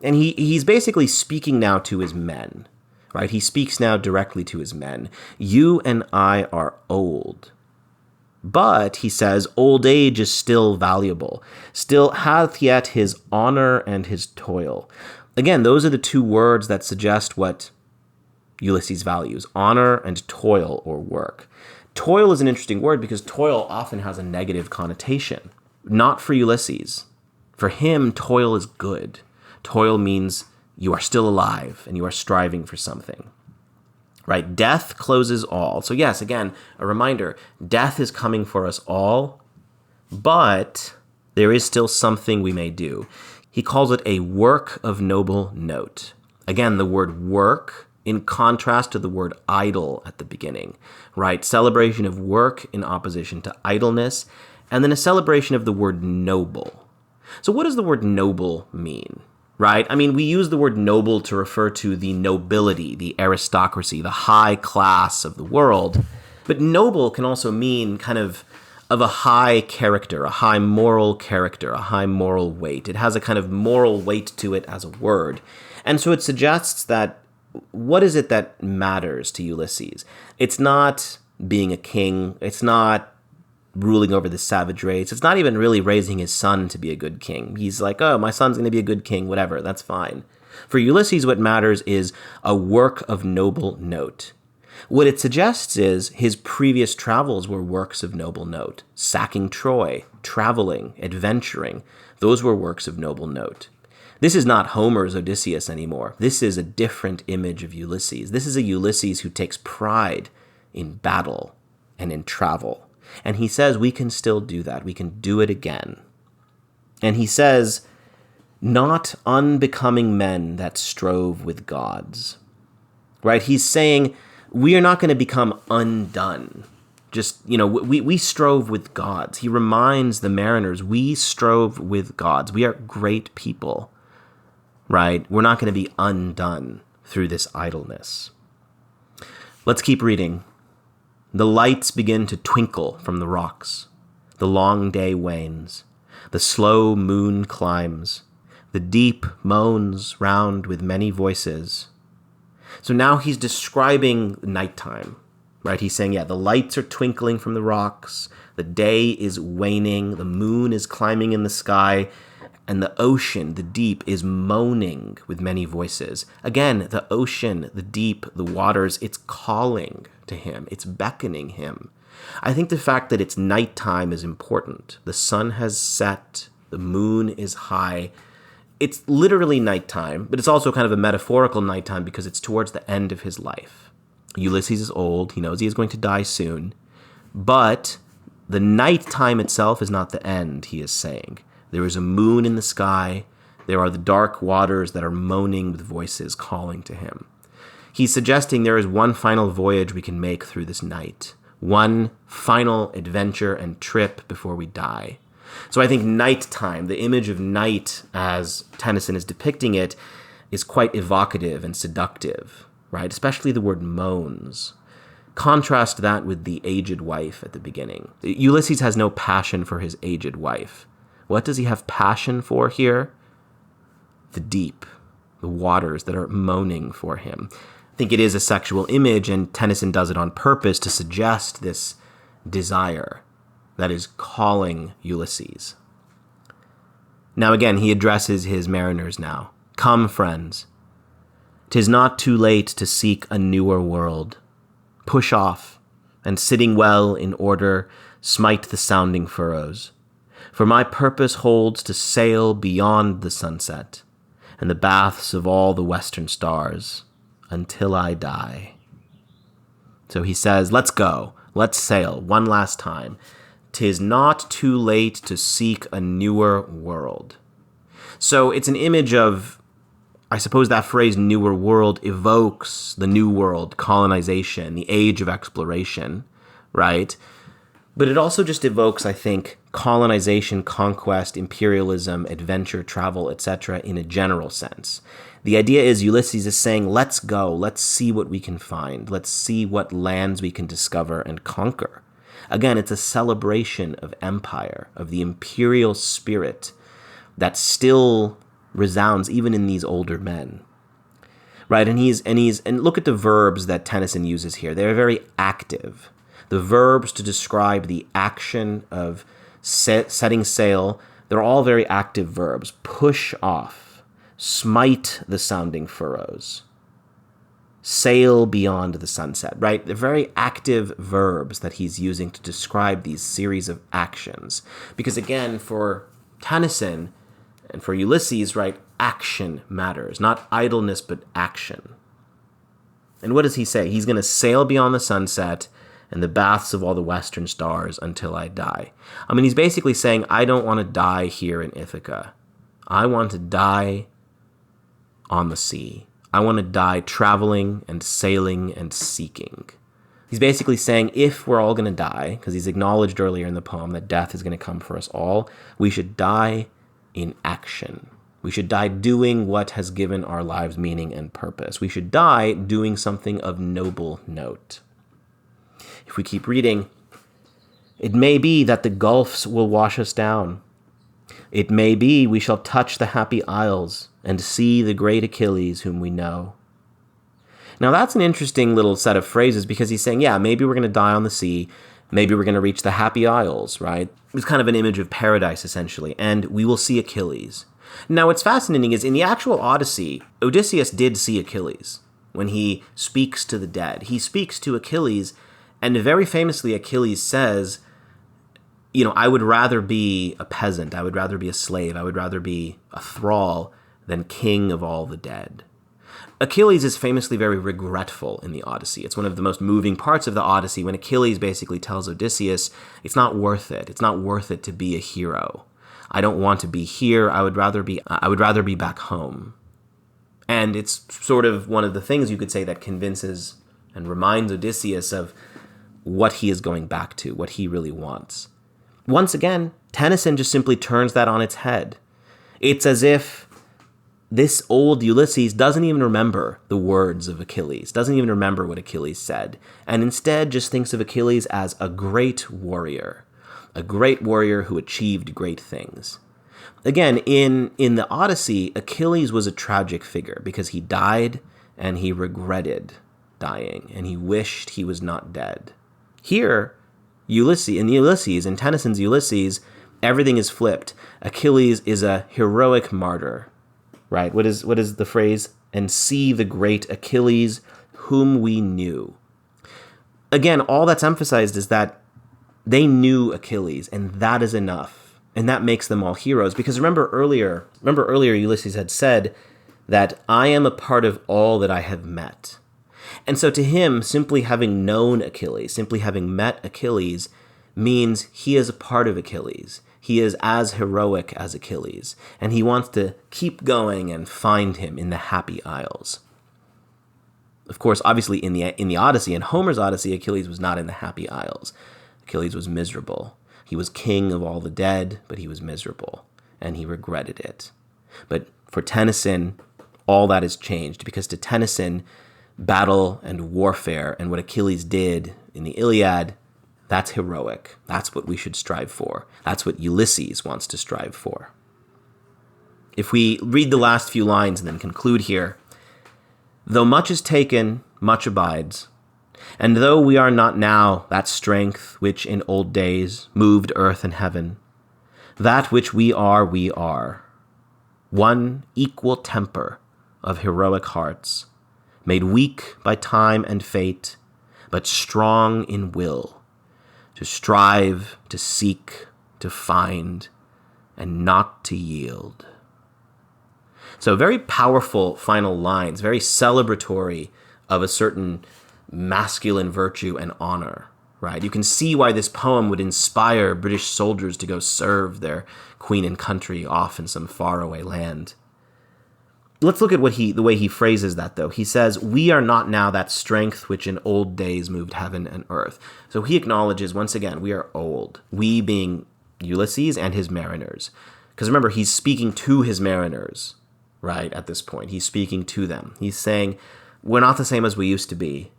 And he's basically speaking now to his men, right? He speaks now directly to his men. You and I are old. But, he says, old age is still valuable, still hath yet his honor and his toil. Again, those are the two words that suggest what Ulysses values, honor and toil or work. Toil is an interesting word because toil often has a negative connotation. Not for Ulysses. For him, toil is good. Toil means you are still alive and you are striving for something. Right? Death closes all. So yes, again, a reminder, death is coming for us all, but there is still something we may do. He calls it a work of noble note. Again, the word work in contrast to the word idle at the beginning, right? Celebration of work in opposition to idleness, and then a celebration of the word noble. So what does the word noble mean? Right? I mean, we use the word noble to refer to the nobility, the aristocracy, the high class of the world. But noble can also mean kind of a high character, a high moral character, a high moral weight. It has a kind of moral weight to it as a word. And so it suggests that what is it that matters to Ulysses? It's not being a king. It's not ruling over the savage race. It's not even really raising his son to be a good king. He's like, oh, my son's going to be a good king, whatever, that's fine. For Ulysses, what matters is a work of noble note. What it suggests is his previous travels were works of noble note. Sacking Troy, traveling, adventuring, those were works of noble note. This is not Homer's Odysseus anymore. This is a different image of Ulysses. This is a Ulysses who takes pride in battle and in travel. And he says we can still do that. We can do it again. And he says, not unbecoming men that strove with gods. Right? He's saying we are not going to become undone. Just, we strove with gods. He reminds the mariners, we strove with gods. We are great people. Right? We're not going to be undone through this idleness. Let's keep reading. The lights begin to twinkle from the rocks. The long day wanes. The slow moon climbs. The deep moans round with many voices. So now he's describing nighttime, right? He's saying, the lights are twinkling from the rocks. The day is waning. The moon is climbing in the sky. And the ocean, the deep, is moaning with many voices. Again, the ocean, the deep, the waters, it's calling to him. It's beckoning him. I think the fact that it's nighttime is important. The sun has set. The moon is high. It's literally nighttime, but it's also kind of a metaphorical nighttime because it's towards the end of his life. Ulysses is old. He knows he is going to die soon. But the nighttime itself is not the end, he is saying. There is a moon in the sky. There are the dark waters that are moaning with voices calling to him. He's suggesting there is one final voyage we can make through this night. One final adventure and trip before we die. So I think nighttime, the image of night as Tennyson is depicting it, is quite evocative and seductive, right? Especially the word moans. Contrast that with the aged wife at the beginning. Ulysses has no passion for his aged wife. What does he have passion for here? The deep, the waters that are moaning for him. I think it is a sexual image, and Tennyson does it on purpose to suggest this desire that is calling Ulysses. Now again, he addresses his mariners now. Come, friends. 'Tis not too late to seek a newer world. Push off, and sitting well in order, smite the sounding furrows. For my purpose holds to sail beyond the sunset, and the baths of all the western stars, until I die. So he says, let's go, let's sail one last time. 'Tis not too late to seek a newer world. So it's an image of, I suppose that phrase newer world evokes the new world, colonization, the age of exploration, right? But it also just evokes, I think, colonization, conquest, imperialism, adventure, travel, etc. in a general sense. The idea is Ulysses is saying, let's go, let's see what we can find, let's see what lands we can discover and conquer. Again, it's a celebration of empire, of the imperial spirit that still resounds even in these older men. Right? And look at the verbs that Tennyson uses here. They're very active. The verbs to describe the action of setting sail, they're all very active verbs. Push off, smite the sounding furrows, sail beyond the sunset, right? They're very active verbs that he's using to describe these series of actions. Because again, for Tennyson and for Ulysses, right, action matters. Not idleness, but action. And what does he say? He's going to sail beyond the sunset and the baths of all the western stars until I die. I mean, he's basically saying, I don't want to die here in Ithaca. I want to die on the sea. I want to die traveling and sailing and seeking. He's basically saying, if we're all going to die, because he's acknowledged earlier in the poem that death is going to come for us all, we should die in action. We should die doing what has given our lives meaning and purpose. We should die doing something of noble note. If we keep reading, it may be that the gulfs will wash us down. It may be we shall touch the happy isles and see the great Achilles whom we know. Now that's an interesting little set of phrases because he's saying, yeah, maybe we're going to die on the sea. Maybe we're going to reach the happy isles, right? It's kind of an image of paradise, essentially, and we will see Achilles. Now what's fascinating is in the actual Odyssey, Odysseus did see Achilles when he speaks to the dead. He speaks to Achilles, and very famously Achilles says, you know, I would rather be a peasant, I would rather be a slave, I would rather be a thrall than king of all the dead. Achilles is famously very regretful in the Odyssey. It's one of the most moving parts of the Odyssey when Achilles basically tells Odysseus, it's not worth it. It's not worth it to be a hero. I don't want to be here. I would rather be back home. And it's sort of one of the things you could say that convinces and reminds Odysseus of what he is going back to, what he really wants. Once again, Tennyson just simply turns that on its head. It's as if this old Ulysses doesn't even remember the words of Achilles, doesn't even remember what Achilles said, and instead just thinks of Achilles as a great warrior who achieved great things. Again, in the Odyssey, Achilles was a tragic figure because he died and he regretted dying and he wished he was not dead. Here, in Tennyson's Ulysses, everything is flipped. Achilles is a heroic martyr, right? What is the phrase? And see the great Achilles whom we knew. Again, all that's emphasized is that they knew Achilles, and that is enough. And that makes them all heroes. Because remember earlier Ulysses had said that I am a part of all that I have met. And so to him, simply having known Achilles, simply having met Achilles, means he is a part of Achilles. He is as heroic as Achilles, and he wants to keep going and find him in the Happy Isles. Of course, obviously in the Odyssey, in Homer's Odyssey, Achilles was not in the Happy Isles. Achilles was miserable. He was king of all the dead, but he was miserable, and he regretted it. But for Tennyson, all that has changed, because to Tennyson, battle and warfare and what Achilles did in the Iliad, that's heroic. That's what we should strive for. That's what Ulysses wants to strive for. If we read the last few lines and then conclude here, Though much is taken, much abides. And though we are not now that strength which in old days moved earth and heaven, that which we are, one equal temper of heroic hearts, made weak by time and fate, but strong in will, to strive, to seek, to find, and not to yield. So very powerful final lines, very celebratory of a certain masculine virtue and honor, right? You can see why this poem would inspire British soldiers to go serve their queen and country off in some faraway land. Let's look at the way he phrases that, though. He says, "We are not now that strength which in old days moved heaven and earth." So he acknowledges, once again, we are old. We being Ulysses and his mariners. Because remember, he's speaking to his mariners, right, at this point. He's speaking to them. He's saying, we're not the same as we used to be,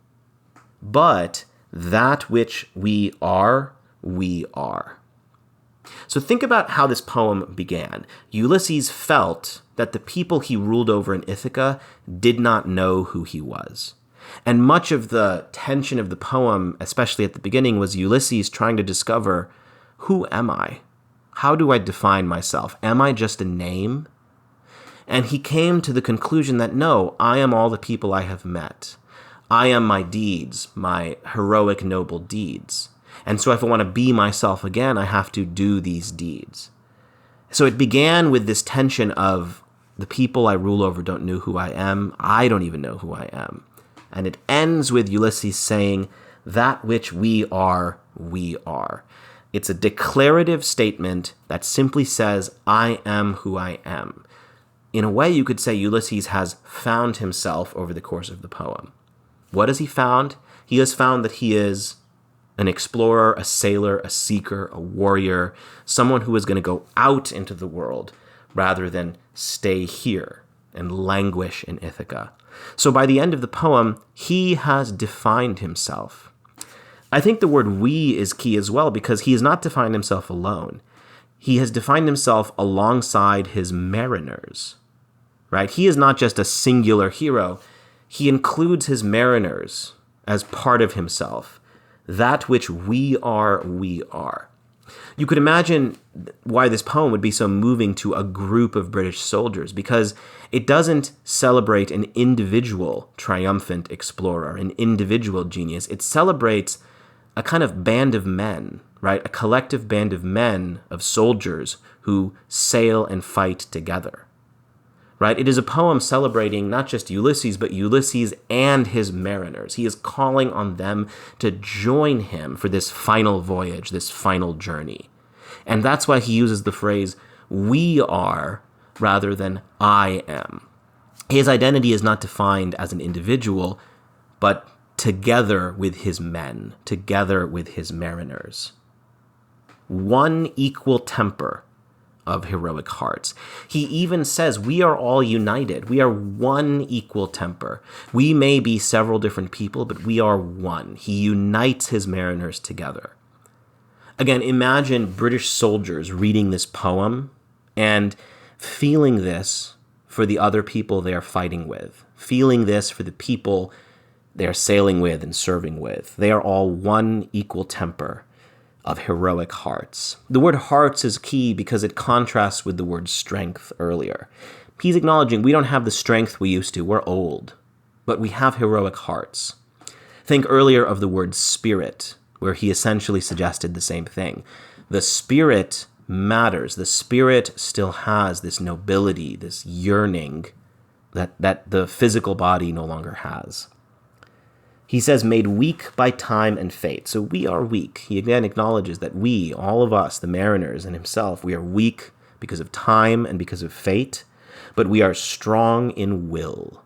but that which we are, we are. So think about how this poem began. Ulysses felt that the people he ruled over in Ithaca did not know who he was. And much of the tension of the poem, especially at the beginning, was Ulysses trying to discover, who am I? How do I define myself? Am I just a name? And he came to the conclusion that no, I am all the people I have met. I am my deeds, my heroic, noble deeds. And so if I want to be myself again, I have to do these deeds. So it began with this tension of the people I rule over don't know who I am. I don't even know who I am. And it ends with Ulysses saying, that which we are, we are. It's a declarative statement that simply says, I am who I am. In a way, you could say Ulysses has found himself over the course of the poem. What has he found? He has found that he is an explorer, a sailor, a seeker, a warrior, someone who is going to go out into the world rather than stay here and languish in Ithaca. So by the end of the poem, he has defined himself. I think the word we is key as well, because he has not defined himself alone. He has defined himself alongside his mariners, right? He is not just a singular hero. He includes his mariners as part of himself. That which we are, we are. You could imagine why this poem would be so moving to a group of British soldiers, because it doesn't celebrate an individual triumphant explorer, an individual genius. It celebrates a kind of band of men, right? A collective band of men, of soldiers who sail and fight together, right? It is a poem celebrating not just Ulysses, but Ulysses and his mariners. He is calling on them to join him for this final voyage, this final journey. And that's why he uses the phrase, we are, rather than I am. His identity is not defined as an individual, but together with his men, together with his mariners. One equal temper of heroic hearts. He even says we are all united. We are one equal temper. We may be several different people, but we are one. He unites his mariners together. Again, imagine British soldiers reading this poem and feeling this for the other people they are fighting with, feeling this for the people they are sailing with and serving with. They are all one equal temper of heroic hearts. The word hearts is key because it contrasts with the word strength earlier. He's acknowledging we don't have the strength we used to. We're old, but we have heroic hearts. Think earlier of the word spirit, where he essentially suggested the same thing. The spirit matters. The spirit still has this nobility, this yearning that the physical body no longer has. He says, made weak by time and fate. So we are weak. He again acknowledges that we, all of us, the mariners and himself, we are weak because of time and because of fate, but we are strong in will.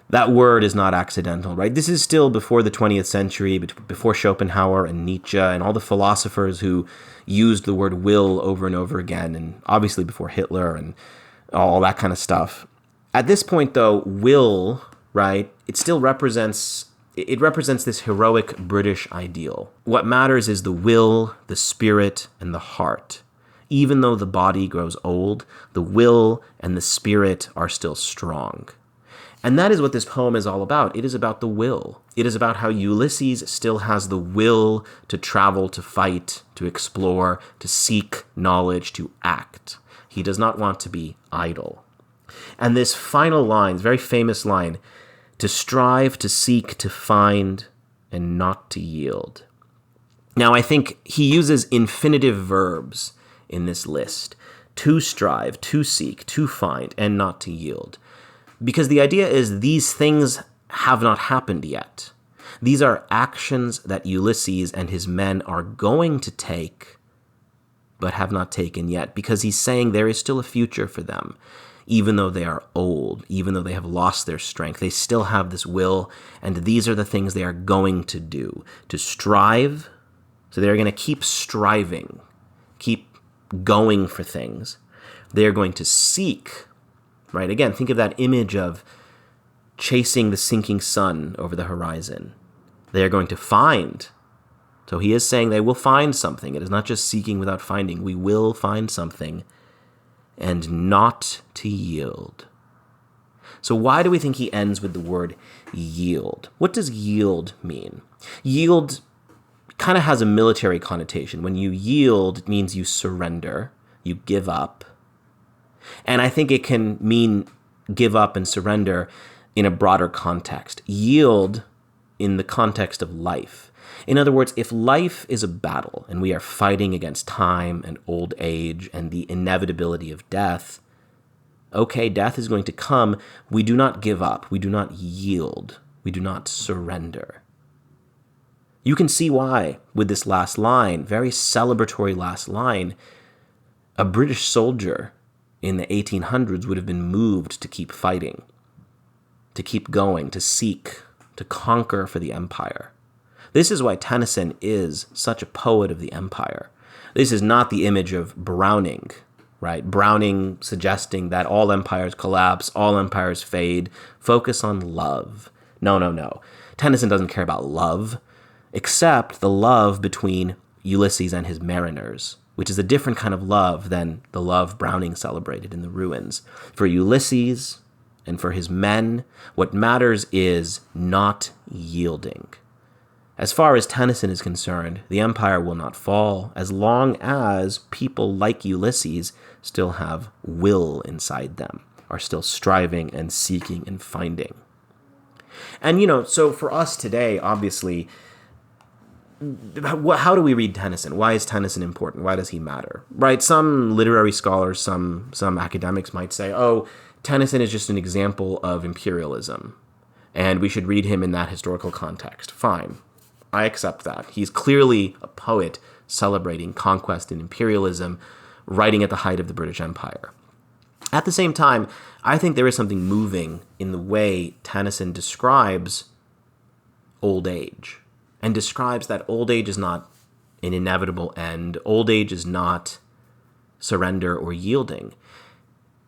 That word is not accidental, right? This is still before the 20th century, before Schopenhauer and Nietzsche and all the philosophers who used the word will over and over again, and obviously before Hitler and all that kind of stuff. At this point, though, will, right, it still represents this heroic British ideal. What matters is the will, the spirit, and the heart. Even though the body grows old, the will and the spirit are still strong. And that is what this poem is all about. It is about the will. It is about how Ulysses still has the will to travel, to fight, to explore, to seek knowledge, to act. He does not want to be idle. And this final line, very famous line, to strive, to seek, to find, and not to yield. Now, I think he uses infinitive verbs in this list. To strive, to seek, to find, and not to yield. Because the idea is these things have not happened yet. These are actions that Ulysses and his men are going to take, but have not taken yet. Because he's saying there is still a future for them. Even though they are old, even though they have lost their strength, they still have this will, and these are the things they are going to do. To strive, so they're going to keep striving, keep going for things. They are going to seek, right? Again, think of that image of chasing the sinking sun over the horizon. They are going to find. So he is saying they will find something. It is not just seeking without finding. We will find something. And not to yield. So why do we think he ends with the word yield? What does yield mean? Yield kind of has a military connotation. When you yield, it means you surrender, you give up. And I think it can mean give up and surrender in a broader context. Yield in the context of life. In other words, if life is a battle and we are fighting against time and old age and the inevitability of death, okay, death is going to come. We do not give up. We do not yield. We do not surrender. You can see why with this last line, very celebratory last line, a British soldier in the 1800s would have been moved to keep fighting, to keep going, to seek, to conquer for the empire. This is why Tennyson is such a poet of the empire. This is not the image of Browning, right? Browning suggesting that all empires collapse, all empires fade, focus on love. No. Tennyson doesn't care about love, except the love between Ulysses and his mariners, which is a different kind of love than the love Browning celebrated in the Ruins. For Ulysses and for his men, what matters is not yielding. As far as Tennyson is concerned, the empire will not fall as long as people like Ulysses still have will inside them, are still striving and seeking and finding. And, so for us today, obviously, how do we read Tennyson? Why is Tennyson important? Why does he matter? Right? Some literary scholars, some academics might say, oh, Tennyson is just an example of imperialism, and we should read him in that historical context. Fine. I accept that. He's clearly a poet celebrating conquest and imperialism, writing at the height of the British Empire. At the same time, I think there is something moving in the way Tennyson describes old age, and describes that old age is not an inevitable end. Old age is not surrender or yielding.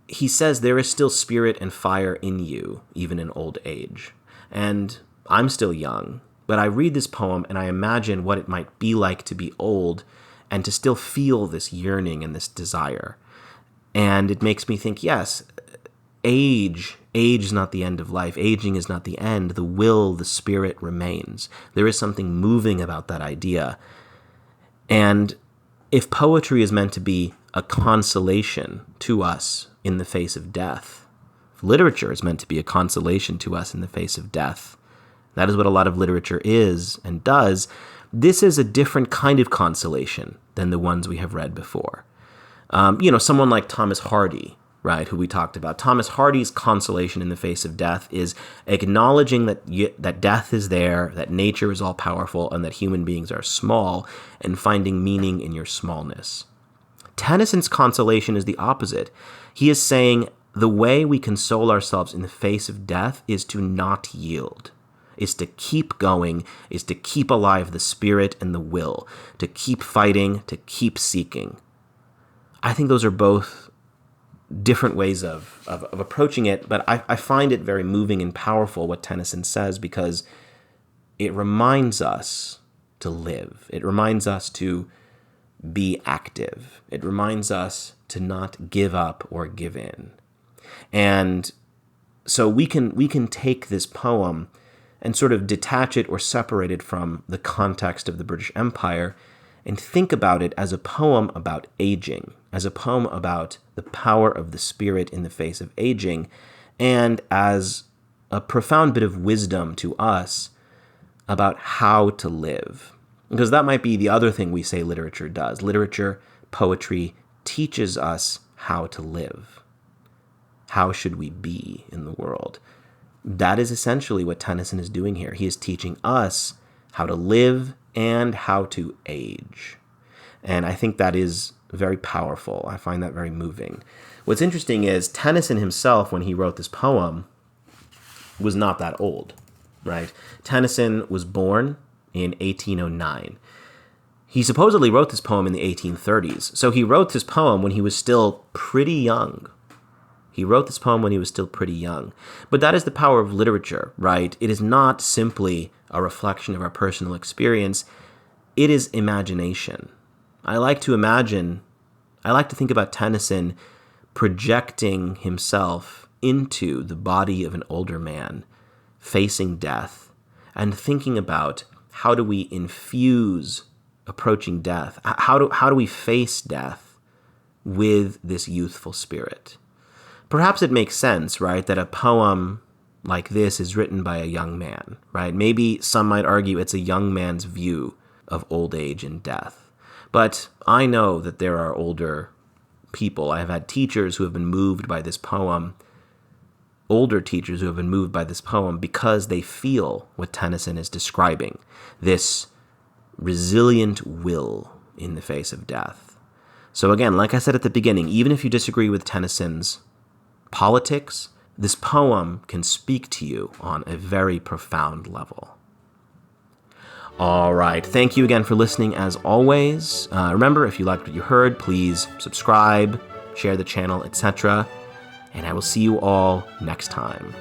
He says there is still spirit and fire in you, even in old age. And I'm still young. But I read this poem and I imagine what it might be like to be old and to still feel this yearning and this desire. And it makes me think, yes, age is not the end of life. Aging is not the end. The will, the spirit remains. There is something moving about that idea. And if poetry is meant to be a consolation to us in the face of death, if literature is meant to be a consolation to us in the face of death, that is what a lot of literature is and does. This is a different kind of consolation than the ones we have read before. Someone like Thomas Hardy, right, who we talked about. Thomas Hardy's consolation in the face of death is acknowledging that death is there, that nature is all powerful, and that human beings are small, and finding meaning in your smallness. Tennyson's consolation is the opposite. He is saying the way we console ourselves in the face of death is to not yield. Is to keep going, is to keep alive the spirit and the will, to keep fighting, to keep seeking. I think those are both different ways of approaching it, but I find it very moving and powerful what Tennyson says, because it reminds us to live. It reminds us to be active. It reminds us to not give up or give in. And So we can take this poem and sort of detach it or separate it from the context of the British Empire and think about it as a poem about aging, as a poem about the power of the spirit in the face of aging, and as a profound bit of wisdom to us about how to live. Because that might be the other thing we say literature does. Literature, poetry, teaches us how to live. How should we be in the world? That is essentially what Tennyson is doing here. He is teaching us how to live and how to age. And I think that is very powerful. I find that very moving. What's interesting is Tennyson himself, when he wrote this poem, was not that old, right? Tennyson was born in 1809. He supposedly wrote this poem in the 1830s. So he wrote this poem when he was still pretty young. But that is the power of literature, right? It is not simply a reflection of our personal experience. It is imagination. I like to think about Tennyson projecting himself into the body of an older man, facing death, and thinking about how do we infuse approaching death? How do we face death with this youthful spirit? Perhaps it makes sense, right, that a poem like this is written by a young man, right? Maybe some might argue it's a young man's view of old age and death. But I know that there are older people. I have had teachers who have been moved by this poem, older teachers who have been moved by this poem because they feel what Tennyson is describing, this resilient will in the face of death. So again, like I said at the beginning, even if you disagree with Tennyson's politics, this poem can speak to you on a very profound level. All right. Thank you again for listening, as always. Remember, if you liked what you heard, please subscribe, share the channel, etc. And I will see you all next time.